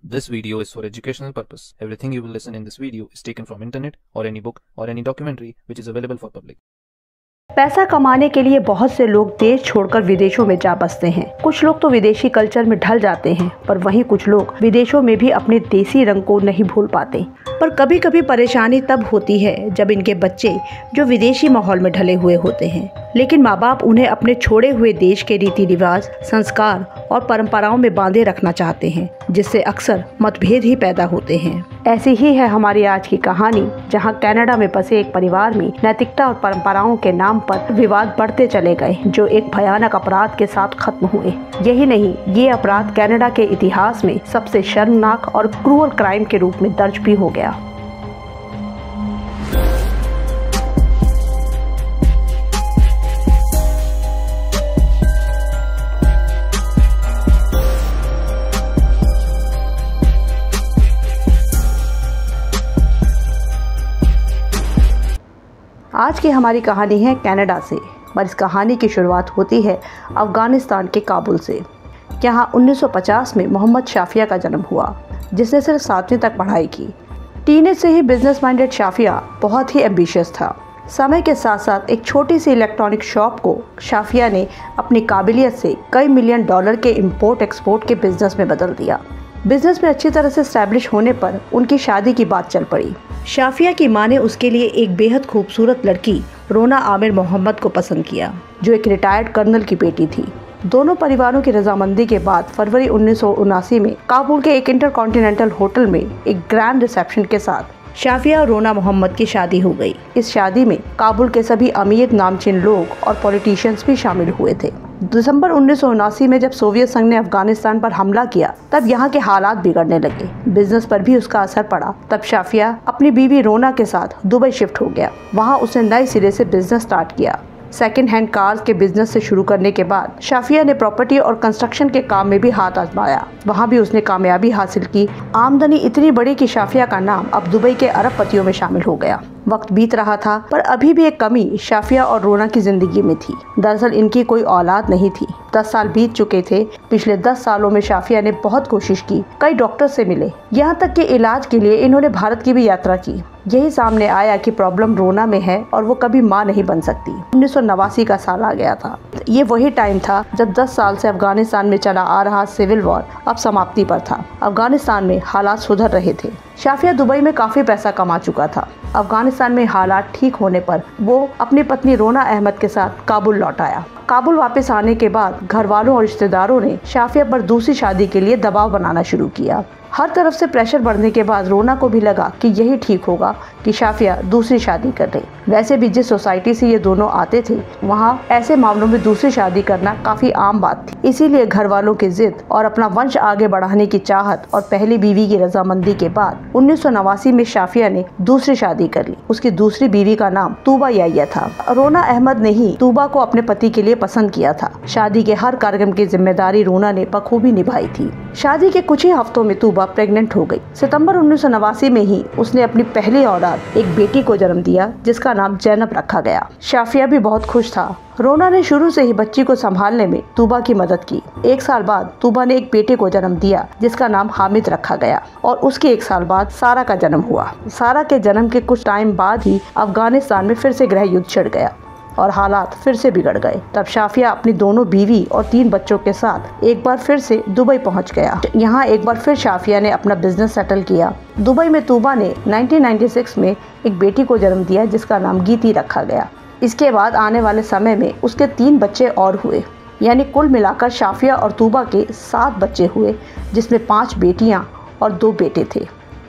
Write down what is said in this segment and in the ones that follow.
This video is for educational purpose. Everything you will listen in this video is taken from internet or any book or any documentary which is available for public. पैसा कमाने के लिए बहुत से लोग देश छोड़कर विदेशों में जा बसते हैं। कुछ लोग तो विदेशी कल्चर में ढल जाते हैं, पर वहीं कुछ लोग विदेशों में भी अपने देसी रंग को नहीं भूल पाते। पर कभी कभी परेशानी तब होती है जब इनके बच्चे जो विदेशी माहौल में ढले हुए होते हैं, लेकिन माँ बाप उन्हें अपने छोड़े हुए देश के रीति रिवाज, संस्कार और परंपराओं में बांधे रखना चाहते हैं, जिससे अक्सर मतभेद ही पैदा होते हैं। ऐसी ही है हमारी आज की कहानी, जहाँ कनाडा में बसे एक परिवार में नैतिकता और परंपराओं के नाम पर विवाद बढ़ते चले गए, जो एक भयानक अपराध के साथ खत्म हुए। यही नहीं, ये अपराध कनाडा के इतिहास में सबसे शर्मनाक और क्रूअल क्राइम के रूप में दर्ज भी हो गया। आज की हमारी कहानी है कनाडा से, और इस कहानी की शुरुआत होती है अफ़गानिस्तान के काबुल से। यहाँ 1950 में मोहम्मद शाफिया का जन्म हुआ, जिसने सिर्फ 7वीं तक पढ़ाई की। टीनेज से ही बिजनेस माइंडेड शाफिया बहुत ही एम्बिशियस था। समय के साथ साथ एक छोटी सी इलेक्ट्रॉनिक शॉप को शाफिया ने अपनी काबिलियत से कई मिलियन डॉलर के इंपोर्ट एक्सपोर्ट के बिजनेस में बदल दिया। बिजनेस में अच्छी तरह से एस्टैब्लिश होने पर उनकी शादी की बात चल पड़ी। शाफिया की मां ने उसके लिए एक बेहद खूबसूरत लड़की रोना आमिर मोहम्मद को पसंद किया, जो एक रिटायर्ड कर्नल की बेटी थी। दोनों परिवारों की रजामंदी के बाद फरवरी 1979 में काबुल के एक इंटरकॉन्टिनेंटल होटल में एक ग्रैंड रिसेप्शन के साथ शाफिया और रोना मोहम्मद की शादी हो गई। इस शादी में काबुल के सभी अमीर नामचीन लोग और पॉलिटिशियंस भी शामिल हुए थे। दिसंबर 1979 में जब सोवियत संघ ने अफगानिस्तान पर हमला किया, तब यहाँ के हालात बिगड़ने लगे। बिजनेस पर भी उसका असर पड़ा। तब शाफिया अपनी बीवी रोना के साथ दुबई शिफ्ट हो गया। वहाँ उसने नए सिरे से बिजनेस स्टार्ट किया। सेकेंड हैंड कार्स के बिजनेस से शुरू करने के बाद शाफिया ने प्रॉपर्टी और कंस्ट्रक्शन के काम में भी हाथ आजमाया। वहाँ भी उसने कामयाबी हासिल की। आमदनी इतनी बड़ी कि शाफिया का नाम अब दुबई के अरबपतियों में शामिल हो गया। वक्त बीत रहा था, पर अभी भी एक कमी शाफिया और रोना की जिंदगी में थी। दरअसल इनकी कोई औलाद नहीं थी। 10 साल बीत चुके थे। पिछले 10 सालों में शाफिया ने बहुत कोशिश की, कई डॉक्टर से मिले, यहाँ तक कि इलाज के लिए इन्होंने भारत की भी यात्रा की। यही सामने आया कि प्रॉब्लम रोना में है और वो कभी माँ नहीं बन सकती। 1989 का साल आ गया था। ये वही टाइम था जब 10 साल से अफगानिस्तान में चला आ रहा सिविल वॉर अब समाप्ति पर था। अफगानिस्तान में हालात सुधर रहे थे। शाफिया दुबई में काफी पैसा कमा चुका था। अफगानिस्तान में हालात ठीक होने पर वो अपनी पत्नी रोना अहमद के साथ काबुल लौट आया। काबुल वापस आने के बाद घर वालों और रिश्तेदारों ने शाफिया पर दूसरी शादी के लिए दबाव बनाना शुरू किया। हर तरफ से प्रेशर बढ़ने के बाद रोना को भी लगा कि यही ठीक होगा कि शाफिया दूसरी शादी कर ले। वैसे भी जिस सोसाइटी से ये दोनों आते थे, वहाँ ऐसे मामलों में दूसरी शादी करना काफी आम बात थी। इसीलिए घर वालों की जिद और अपना वंश आगे बढ़ाने की चाहत और पहली बीवी की रजामंदी के बाद 1989 में शाफिया ने दूसरी शादी कर ली। उसकी दूसरी बीवी का नाम तूबा याया था। रोना अहमद ने ही तूबा को अपने पति के लिए पसंद किया था। शादी के हर कार्यक्रम की जिम्मेदारी रोना ने बखूबी निभाई थी। शादी के कुछ ही हफ्तों में तूबा प्रेग्नेंट हो गई। सितंबर 1989 में ही उसने अपनी पहली औलाद, एक बेटी को जन्म दिया, जिसका नाम जैनब रखा गया। शाफिया भी बहुत खुश था। रोना ने शुरू से ही बच्ची को संभालने में तूबा की मदद की। 1 साल बाद तूबा ने एक बेटे को जन्म दिया, जिसका नाम हामिद रखा गया, और उसके 1 साल बाद सारा का जन्म हुआ। सारा के जन्म के कुछ टाइम बाद ही अफगानिस्तान में फिर से गृह युद्ध छिड़ गया और हालात फिर से बिगड़ गए। तब शाफिया अपनी दोनों बीवी और 3 बच्चों के साथ एक बार फिर से दुबई पहुंच गया। यहाँ एक बार फिर शाफिया ने अपना बिजनेस सेटल किया। दुबई में तूबा ने 1996 में एक बेटी को जन्म दिया, जिसका नाम गीती रखा गया। इसके बाद आने वाले समय में उसके 3 बच्चे और हुए, यानी कुल मिलाकर शाफिया और तूबा के 7 बच्चे हुए, जिसमें 5 बेटियाँ और 2 बेटे थे।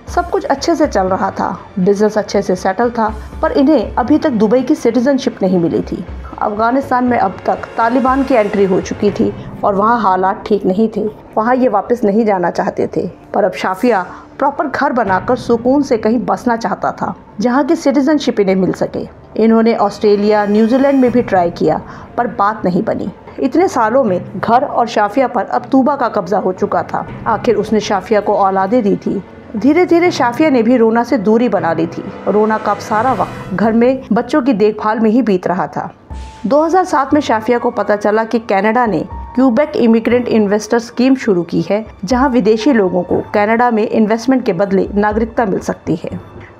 सब कुछ अच्छे से चल रहा था, बिजनेस अच्छे से सेटल था, पर इन्हें अभी तक दुबई की सिटीजनशिप नहीं मिली थी। अफगानिस्तान में अब तक तालिबान की एंट्री हो चुकी थी और वहाँ हालात ठीक नहीं थे। वहाँ ये वापस नहीं जाना चाहते थे, पर अब शाफिया प्रॉपर घर बनाकर सुकून से कहीं बसना चाहता था, जहाँ की सिटीजनशिप इन्हें मिल सके। इन्होंने ऑस्ट्रेलिया, न्यूजीलैंड में भी ट्राई किया, पर बात नहीं बनी। इतने सालों में घर और शाफिया पर अब तूबा का कब्जा हो चुका था। आखिर उसने शाफिया को औलादे दी थी। धीरे धीरे शाफिया ने भी रोना से दूरी बना ली थी। रोना का अब सारा वक्त घर में बच्चों की देखभाल में ही बीत रहा था। 2007 में शाफिया को पता चला कि कनाडा ने क्यूबेक इमिग्रेंट इन्वेस्टर स्कीम शुरू की है, जहां विदेशी लोगों को कनाडा में इन्वेस्टमेंट के बदले नागरिकता मिल सकती है।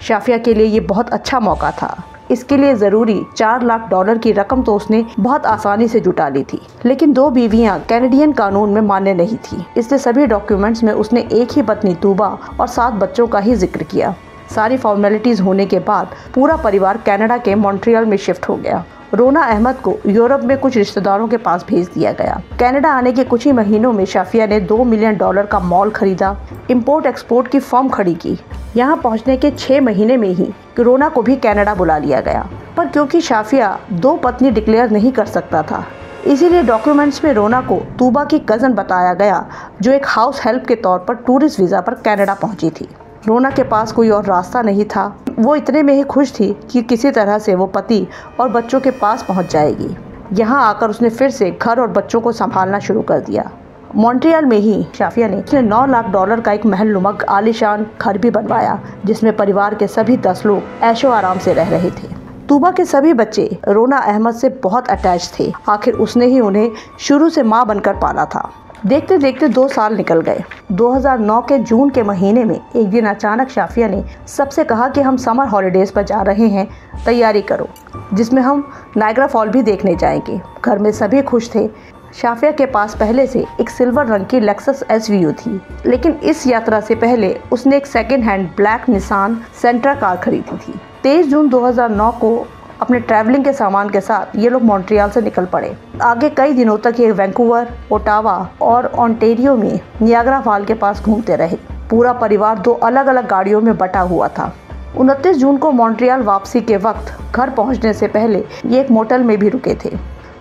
शाफिया के लिए ये बहुत अच्छा मौका था। इसके लिए ज़रूरी $4 लाख की रकम तो उसने बहुत आसानी से जुटा ली थी, लेकिन 2 बीवियां कैनेडियन कानून में मान्य नहीं थी, इसलिए सभी डॉक्यूमेंट्स में उसने एक ही पत्नी तूबा और 7 बच्चों का ही जिक्र किया। सारी फॉर्मेलिटीज होने के बाद पूरा परिवार कनाडा के मॉन्ट्रियल में शिफ्ट हो गया। रोना अहमद को यूरोप में कुछ रिश्तेदारों के पास भेज दिया गया। कनाडा आने के कुछ ही महीनों में शाफिया ने $2 मिलियन का मॉल खरीदा, इंपोर्ट एक्सपोर्ट की फर्म खड़ी की। यहाँ पहुँचने के 6 महीने में ही रोना को भी कनाडा बुला लिया गया, पर क्योंकि शाफिया 2 पत्नी डिक्लेयर नहीं कर सकता था, इसीलिए डॉक्यूमेंट्स में रोना को तूबा की कज़न बताया गया, जो एक हाउस हेल्प के तौर पर टूरिस्ट वीज़ा पर कनाडा पहुंची थी। रोना के पास कोई और रास्ता नहीं था। वो इतने में ही खुश थी कि किसी तरह से वो पति और बच्चों के पास पहुंच जाएगी। यहाँ आकर उसने फिर से घर और बच्चों को संभालना शुरू कर दिया। मॉन्ट्रियल में ही शाफिया ने $9 लाख का एक महलनुमा आलीशान घर भी बनवाया, जिसमें परिवार के सभी 10 लोग ऐशो आराम से रह रहे थे। तूबा के सभी बच्चे रोना अहमद से बहुत अटैच थे। आखिर उसने ही उन्हें शुरू से माँ बनकर पाला था। देखते देखते 2 साल निकल गए। 2009 के जून के महीने में एक दिन अचानक शाफिया ने सबसे कहा कि हम समर हॉलिडेज पर जा रहे हैं, तैयारी करो, जिसमें हम नायग्रा फॉल भी देखने जाएंगे। घर में सभी खुश थे। शाफिया के पास पहले से एक सिल्वर रंग की लेक्सस SVU थी, लेकिन इस यात्रा से पहले उसने एक second hand black Nissan Sentra car खरीदी थी। 23 जून 2009 को अपने ट्रैवलिंग के सामान के साथ ये लोग मॉन्ट्रियल से निकल पड़े। आगे कई दिनों तक ये वैंकूवर, ओटावा और ओंटारियो में नियाग्रा फॉल के पास घूमते रहे। पूरा परिवार 2 अलग अलग गाड़ियों में बटा हुआ था। 29 जून को मॉन्ट्रियल वापसी के वक्त घर पहुंचने से पहले ये एक मोटल में भी रुके थे।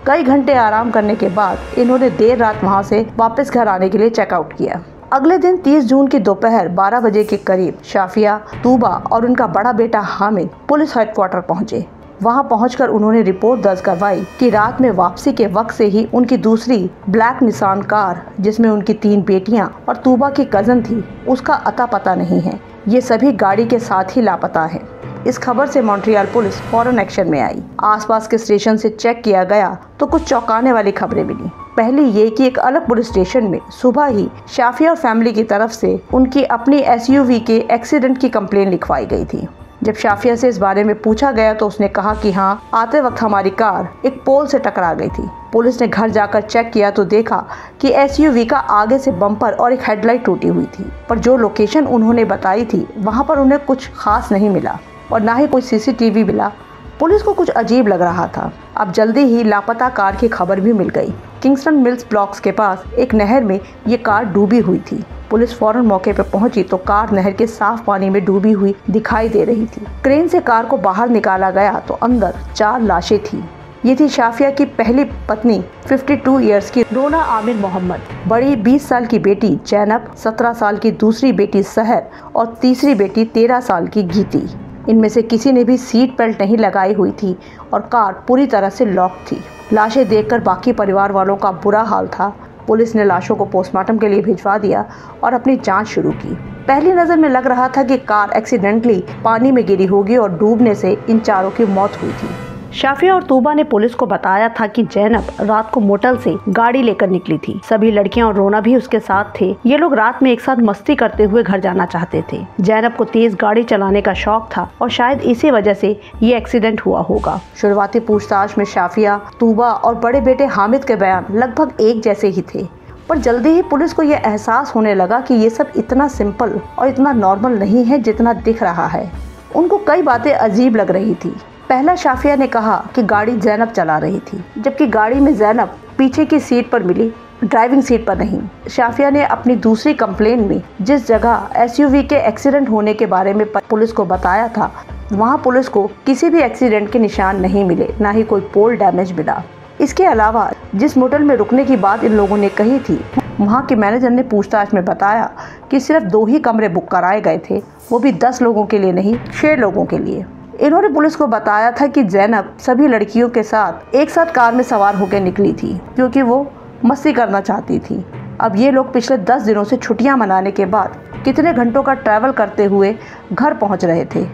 कई घंटे आराम करने के बाद इन्होंने देर रात वहां से वापस घर आने के लिए चेकआउट किया। अगले दिन 30 जून की दोपहर 12 बजे के करीब शाफिया, तूबा और उनका बड़ा बेटा हामिद पुलिस हेडक्वार्टर पहुंचे। वहां पहुंचकर उन्होंने रिपोर्ट दर्ज करवाई कि रात में वापसी के वक्त से ही उनकी दूसरी ब्लैक निसान कार, जिसमें उनकी 3 बेटियां और तूबा की कज़न थी, उसका अता पता नहीं है। ये सभी गाड़ी के साथ ही लापता हैं। इस खबर से मॉन्ट्रियल पुलिस फौरन एक्शन में आई। आसपास के स्टेशन से चेक किया गया तो कुछ चौंकाने वाली खबरें मिली। पहली ये कि एक अलग पुलिस स्टेशन में सुबह ही शाफिया और फैमिली की तरफ से उनकी अपनी SUV के एक्सीडेंट की कंप्लेन लिखवाई गई थी। जब शाफिया से इस बारे में पूछा गया तो उसने कहा कि हाँ, आते वक्त हमारी कार एक पोल से टकरा गई थी। पुलिस ने घर जाकर चेक किया तो देखा कि SUV का आगे से बम्पर और एक हेडलाइट टूटी हुई थी, पर जो लोकेशन उन्होंने बताई थी वहाँ पर उन्हें कुछ खास नहीं मिला और ना ही कोई CCTV मिला। पुलिस को कुछ अजीब लग रहा था। अब जल्दी ही लापता कार की खबर भी मिल गई। किंगस्टन मिल्स ब्लॉक्स के पास एक नहर में ये कार डूबी हुई थी। पुलिस फौरन मौके पर पहुंची तो कार नहर के साफ पानी में डूबी हुई दिखाई दे रही थी। क्रेन से कार को बाहर निकाला गया तो अंदर 4 लाशें थी। ये थी शाफिया की पहली पत्नी 52 इयर्स की रोना आमिर मोहम्मद, बड़ी 20 साल की बेटी जैनब, 17 साल की दूसरी बेटी सहर और तीसरी बेटी 13 साल की गीती। इनमें से किसी ने भी सीट बेल्ट नहीं लगाई हुई थी और कार पूरी तरह से लॉक थी। लाशें देखकर बाकी परिवार वालों का बुरा हाल था। पुलिस ने लाशों को पोस्टमार्टम के लिए भिजवा दिया और अपनी जांच शुरू की। पहली नज़र में लग रहा था कि कार एक्सीडेंटली पानी में गिरी होगी और डूबने से इन चारों की मौत हुई थी। शाफिया और तूबा ने पुलिस को बताया था कि जैनब रात को मोटल से गाड़ी लेकर निकली थी। सभी लड़कियां और रोना भी उसके साथ थे। ये लोग रात में एक साथ मस्ती करते हुए घर जाना चाहते थे। जैनब को तेज गाड़ी चलाने का शौक था और शायद इसी वजह से ये एक्सीडेंट हुआ होगा। शुरुआती पूछताछ में शाफिया, तूबा और बड़े बेटे हामिद के बयान लगभग एक जैसे ही थे, पर जल्दी ही पुलिस को यह एहसास होने लगा कि ये सब इतना सिंपल और इतना नॉर्मल नहीं है जितना दिख रहा है। उनको कई बातें अजीब लग रही थी। पहला, शाफिया ने कहा कि गाड़ी जैनब चला रही थी, जबकि गाड़ी में जैनब पीछे की सीट पर मिली, ड्राइविंग सीट पर नहीं। शाफिया ने अपनी दूसरी कंप्लेन में जिस जगह SUV के एक्सीडेंट होने के बारे में पुलिस को बताया था, वहां पुलिस को किसी भी एक्सीडेंट के निशान नहीं मिले, ना ही कोई पोल डैमेज मिला। इसके अलावा जिस मोटल में रुकने की बात इन लोगों ने कही थी, वहाँ के मैनेजर ने पूछताछ में बताया कि सिर्फ 2 ही कमरे बुक कराए गए थे, वो भी 10 लोगों के लिए नहीं, 6 लोगों के लिए। इन्होंने पुलिस को बताया था कि जैनब सभी लड़कियों के साथ एक साथ कार में सवार होकर निकली थी, क्योंकि वो मस्ती करना चाहती थी। अब ये लोग पिछले 10 दिनों से छुट्टियां मनाने के बाद कितने घंटों का ट्रैवल करते हुए घर पहुंच रहे थे।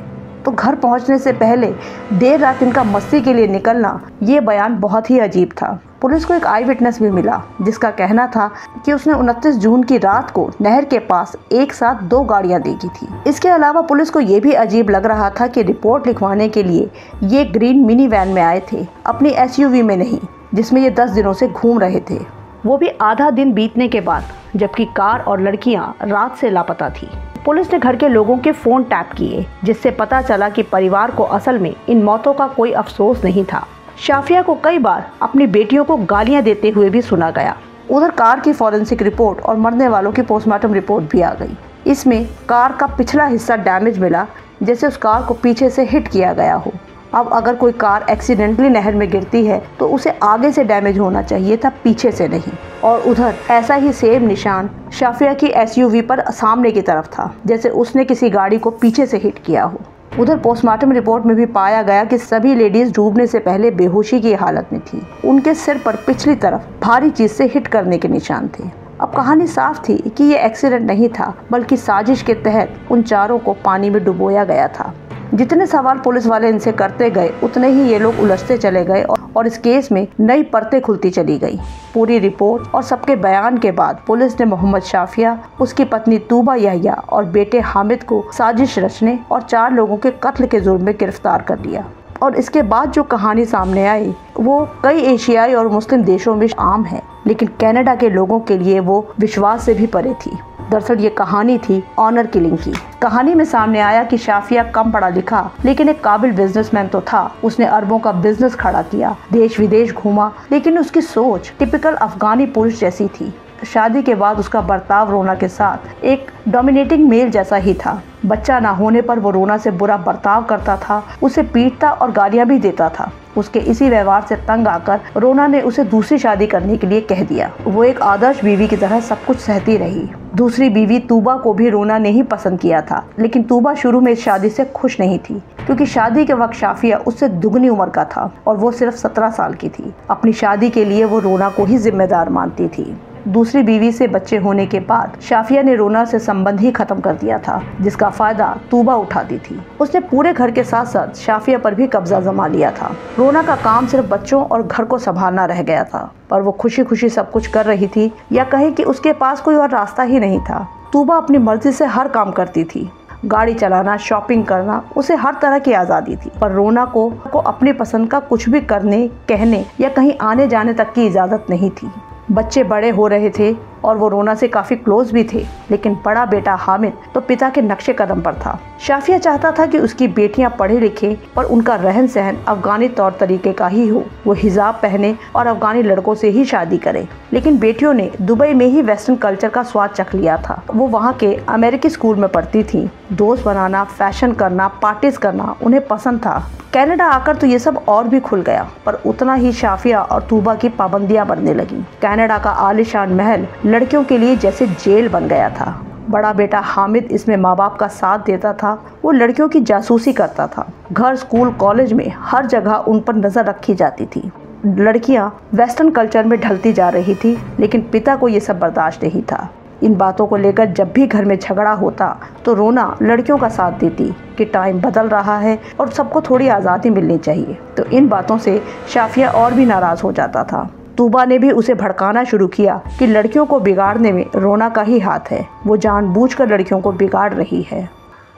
तो घर पहुंचने से पहले देर रात इनका मस्ती के लिए निकलना, ये बयान बहुत ही अजीब था। पुलिस को एक आई विटनेस भी मिला जिसका कहना था कि उसने 29 जून की रात को नहर के पास एक साथ 2 गाड़ियां देखी थी। इसके अलावा पुलिस को ये भी अजीब लग रहा था कि रिपोर्ट लिखवाने के लिए ये ग्रीन मिनी वैन में आए थे, अपनी SUV में नहीं, जिसमें ये 10 दिनों से घूम रहे थे, वो भी आधा दिन बीतने के बाद, जबकि कार और लड़कियां रात से लापता थी। पुलिस ने घर के लोगों के फोन टैप किए, जिससे पता चला कि परिवार को असल में इन मौतों का कोई अफसोस नहीं था। शाफिया को कई बार अपनी बेटियों को गालियां देते हुए भी सुना गया। उधर कार की फॉरेंसिक रिपोर्ट और मरने वालों की पोस्टमार्टम रिपोर्ट भी आ गई। इसमें कार का पिछला हिस्सा डैमेज मिला, जैसे उस कार को पीछे से हिट किया गया हो। अब अगर कोई कार एक्सीडेंटली नहर में गिरती है तो उसे आगे से डैमेज होना चाहिए था, पीछे से नहीं। और उधर ऐसा ही सेम निशान शाफिया की SUV पर सामने की तरफ था, जैसे उसने किसी गाड़ी को पीछे से हिट किया हो। उधर पोस्टमार्टम रिपोर्ट में भी पाया गया कि सभी लेडीज डूबने से पहले बेहोशी की हालत में थी। उनके सिर पर पिछली तरफ भारी चीज से हिट करने के निशान थे। अब कहानी साफ थी कि ये एक्सीडेंट नहीं था, बल्कि साजिश के तहत उन चारों को पानी में डुबोया गया था। जितने सवाल पुलिस वाले इनसे करते गए, उतने ही ये लोग उलझते चले गए और इस केस में नई परतें खुलती चली गई। पूरी रिपोर्ट और सबके बयान के बाद पुलिस ने मोहम्मद शाफिया, उसकी पत्नी तूबा यहिया और बेटे हामिद को साजिश रचने और 4 लोगों के कत्ल के जुर्म में गिरफ्तार कर लिया। और इसके बाद जो कहानी सामने आई वो कई एशियाई और मुस्लिम देशों में आम है, लेकिन कनाडा के लोगों के लिए वो विश्वास से भी परे थी। दरअसल ये कहानी थी ऑनर किलिंग की। कहानी में सामने आया कि शाफिया कम पढ़ा लिखा लेकिन एक काबिल बिजनेसमैन तो था। उसने अरबों का बिजनेस खड़ा किया, देश विदेश घूमा, लेकिन उसकी सोच टिपिकल अफगानी पुरुष जैसी थी। शादी के बाद उसका बर्ताव रोना के साथ एक डोमिनेटिंग मेल जैसा ही था। बच्चा ना होने पर वो रोना से बुरा बर्ताव करता था, उसे पीटता और गालियां भी देता था। उसके इसी व्यवहार से तंग आकर रोना ने उसे दूसरी शादी करने के लिए कह दिया। वो एक आदर्श बीवी की तरह सब कुछ सहती रही। दूसरी बीवी तूबा को भी रोना ने ही पसंद किया था, लेकिन तूबा शुरू में इस शादी से खुश नहीं थी, क्योंकि शादी के वक्त शाफिया उससे दुगनी उम्र का था और वो सिर्फ 17 साल की थी। अपनी शादी के लिए वो रोना को ही जिम्मेदार मानती थी। दूसरी बीवी से बच्चे होने के बाद शाफिया ने रोना से संबंध ही खत्म कर दिया था, जिसका फायदा तूबा उठाती थी। उसने पूरे घर के साथ साथ शाफिया पर भी कब्जा जमा लिया था। रोना का काम सिर्फ बच्चों और घर को संभालना रह गया था, पर वो खुशी खुशी सब कुछ कर रही थी, या कहें कि उसके पास कोई और रास्ता ही नहीं था। तूबा अपनी मर्जी से हर काम करती थी, गाड़ी चलाना, शॉपिंग करना, उसे हर तरह की आज़ादी थी। पर रोना को अपनी पसंद का कुछ भी करने, कहने या कहीं आने जाने तक की इजाज़त नहीं थी। बच्चे बड़े हो रहे थे और वो रोना से काफ़ी क्लोज भी थे, लेकिन बड़ा बेटा हामिद तो पिता के नक्शे कदम पर था। शाफिया चाहता था कि उसकी बेटियां पढ़े लिखें, पर उनका रहन सहन अफगानी तौर तरीके का ही हो। वो हिजाब पहने और अफगानी लड़कों से ही शादी करे। लेकिन बेटियों ने दुबई में ही वेस्टर्न कल्चर का स्वाद चख लिया था। वो वहाँ के अमेरिकी स्कूल में पढ़ती थी। दोस्त बनाना, फैशन करना, पार्टीज करना उन्हें पसंद था। कनाडा आकर तो ये सब और भी खुल गया, पर उतना ही शाफिया और तूबा की पाबंदियां बढ़ने लगी। कनाडा का आलीशान महल लड़कियों के लिए जैसे जेल बन गया था। बड़ा बेटा हामिद इसमें माँ बाप का साथ देता था। वो लड़कियों की जासूसी करता था। घर, स्कूल, कॉलेज में हर जगह उन पर नजर रखी जाती थी। लड़कियां वेस्टर्न कल्चर में ढलती जा रही थी, लेकिन पिता को ये सब बर्दाश्त नहीं था। इन बातों को लेकर जब भी घर में झगड़ा होता तो रोना लड़कियों का साथ देती कि टाइम बदल रहा है और सबको थोड़ी आज़ादी मिलनी चाहिए। तो इन बातों से शाफिया और भी नाराज़ हो जाता था। तूबा ने भी उसे भड़काना शुरू किया कि लड़कियों को बिगाड़ने में रोना का ही हाथ है, वो जानबूझकर लड़कियों को बिगाड़ रही है।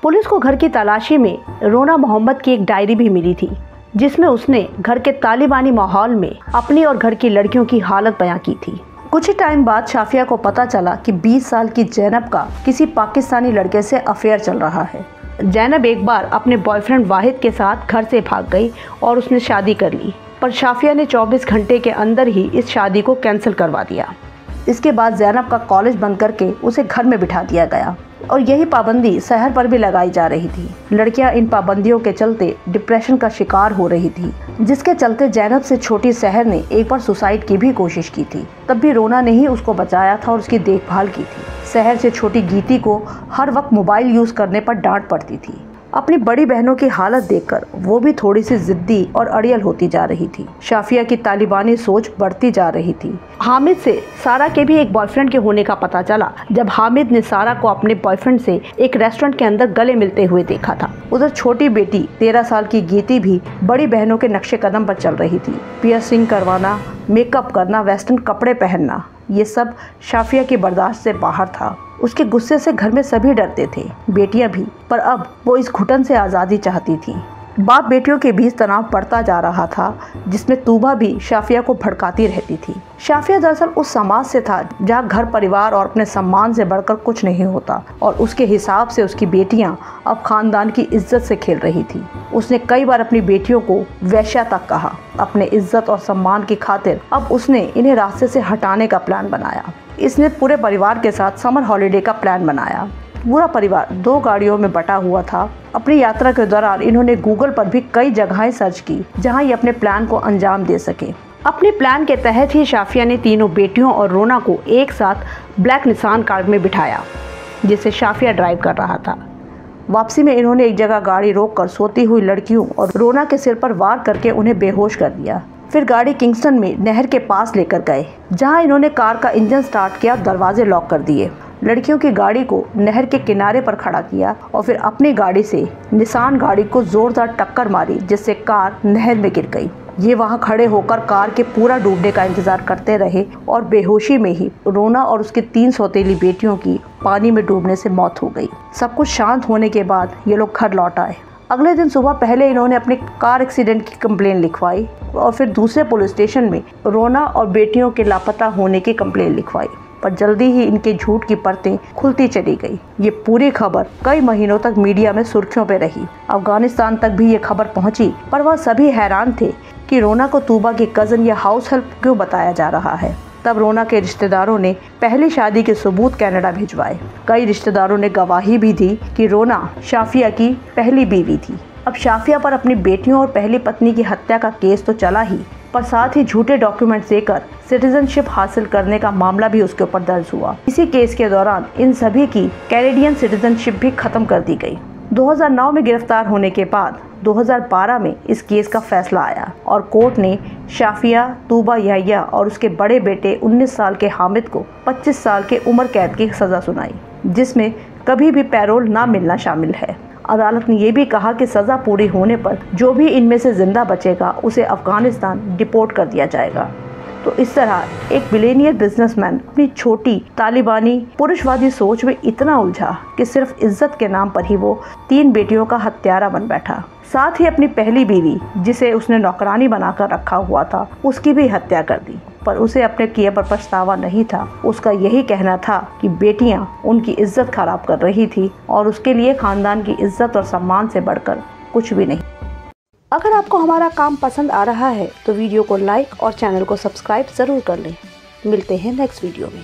पुलिस को घर की तलाशी में रोना मोहम्मद की एक डायरी भी मिली थी, जिसमें उसने घर के तालिबानी माहौल में अपनी और घर की लड़कियों की हालत बयां की थी। कुछ ही टाइम बाद शाफिया को पता चला कि 20 साल की जैनब का किसी पाकिस्तानी लड़के से अफेयर चल रहा है। जैनब एक बार अपने बॉयफ्रेंड वाहिद के साथ घर से भाग गई और उसने शादी कर ली, पर शाफिया ने 24 घंटे के अंदर ही इस शादी को कैंसिल करवा दिया। इसके बाद जैनब का कॉलेज बंद करके उसे घर में बिठा दिया गया और यही पाबंदी शहर पर भी लगाई जा रही थी। लड़कियां इन पाबंदियों के चलते डिप्रेशन का शिकार हो रही थी, जिसके चलते जैनब से छोटी शहर ने एक बार सुसाइड की भी कोशिश की थी। तब भी रोना ने ही उसको बचाया था और उसकी देखभाल की थी। शहर से छोटी गीती को हर वक्त मोबाइल यूज करने पर डांट पड़ती थी। अपनी बड़ी बहनों की हालत देखकर वो भी थोड़ी सी जिद्दी और अड़ियल होती जा रही थी। शाफिया की तालिबानी सोच बढ़ती जा रही थी। हामिद से सारा के भी एक बॉयफ्रेंड के होने का पता चला जब हामिद ने सारा को अपने बॉयफ्रेंड से एक रेस्टोरेंट के अंदर गले मिलते हुए देखा था। उधर छोटी बेटी 13 साल की गीती भी बड़ी बहनों के नक्शे कदम पर चल रही थी। पियर्सिंग करवाना, मेकअप करना, वेस्टर्न कपड़े पहनना, ये सब शाफिया की बर्दाश्त से बाहर था। उसके गुस्से से घर में सभी डरते थे, बेटियां भी, पर अब वो इस घुटन से आज़ादी चाहती थी। बाप बेटियों के बीच तनाव बढ़ता जा रहा था, जिसमें तूबा भी शाफिया को भड़काती रहती थी। शाफिया दरअसल उस समाज से था जहाँ घर परिवार और अपने सम्मान से बढ़कर कुछ नहीं होता, और उसके हिसाब से उसकी बेटियां अब खानदान की इज्जत से खेल रही थी। उसने कई बार अपनी बेटियों को वैश्या तक कहा। अपने इज्जत और सम्मान की खातिर अब उसने इन्हें रास्ते से हटाने का प्लान बनाया। इसने पूरे परिवार के साथ समर हॉलिडे का प्लान बनाया। पूरा परिवार 2 गाड़ियों में बटा हुआ था। अपनी यात्रा के दौरान इन्होंने गूगल पर भी कई जगहें सर्च की जहां ये अपने प्लान को अंजाम दे सके। अपने प्लान के तहत ही शाफिया ने तीनों बेटियों और रोना को एक साथ ब्लैक निसान कार में बिठाया, जिसे शाफिया ड्राइव कर रहा था। वापसी में इन्होंने एक जगह गाड़ी रोककर सोती हुई लड़कियों और रोना के सिर पर वार करके उन्हें बेहोश कर दिया। फिर गाड़ी किंगस्टन में नहर के पास लेकर गए, जहां इन्होंने कार का इंजन स्टार्ट किया, दरवाजे लॉक कर दिए। लड़कियों की गाड़ी को नहर के किनारे पर खड़ा किया और फिर अपनी गाड़ी से निसान गाड़ी को जोरदार टक्कर मारी, जिससे कार नहर में गिर गई। ये वहां खड़े होकर कार के पूरा डूबने का इंतजार करते रहे और बेहोशी में ही रोना और उसकी 3 सौतेली बेटियों की पानी में डूबने से मौत हो गई। सब कुछ शांत होने के बाद ये लोग घर लौट आए। अगले दिन सुबह पहले इन्होंने अपने कार एक्सीडेंट की कंप्लेन लिखवाई और फिर दूसरे पुलिस स्टेशन में रोना और बेटियों के लापता होने की कंप्लेन लिखवाई, पर जल्दी ही इनके झूठ की परतें खुलती चली गई। ये पूरी खबर कई महीनों तक मीडिया में सुर्खियों पे रही। अफगानिस्तान तक भी ये खबर पहुंची, पर वह सभी हैरान थे कि रोना को तूबा की कज़न या हाउस हेल्प क्यों बताया जा रहा है। तब रोना के रिश्तेदारों ने पहली शादी के सबूत कनाडा भिजवाए। कई रिश्तेदारों ने गवाही भी दी कि रोना शाफिया की पहली बीवी थी। अब शाफिया पर अपनी बेटियों और पहली पत्नी की हत्या का केस तो चला ही, पर साथ ही झूठे डॉक्यूमेंट्स देकर सिटीजनशिप हासिल करने का मामला भी उसके ऊपर दर्ज हुआ। इसी केस के दौरान इन सभी की कैनेडियन सिटीजनशिप भी खत्म कर दी गई। 2009 में गिरफ्तार होने के बाद 2012 में इस केस का फैसला आया और कोर्ट ने शाफिया, तूबा यहिया और उसके बड़े बेटे 19 साल के हामिद को 25 साल के उम्र कैद की सज़ा सुनाई, जिसमें कभी भी पैरोल ना मिलना शामिल है। अदालत ने यह भी कहा कि सज़ा पूरी होने पर जो भी इनमें से जिंदा बचेगा उसे अफगानिस्तान डिपोर्ट कर दिया जाएगा। तो इस तरह एक बिलियनियर बिजनेसमैन अपनी छोटी तालिबानी पुरुषवादी सोच में इतना उलझा कि सिर्फ इज्जत के नाम पर ही वो 3 बेटियों का हत्यारा बन बैठा। साथ ही अपनी पहली बीवी, जिसे उसने नौकरानी बनाकर रखा हुआ था, उसकी भी हत्या कर दी। पर उसे अपने किए पर पछतावा नहीं था। उसका यही कहना था कि बेटियां उनकी इज्जत खराब कर रही थी और उसके लिए खानदान की इज्जत और सम्मान से बढ़कर कुछ भी नहीं। अगर आपको हमारा काम पसंद आ रहा है तो वीडियो को लाइक और चैनल को सब्सक्राइब ज़रूर कर लें। मिलते हैं नेक्स्ट वीडियो में।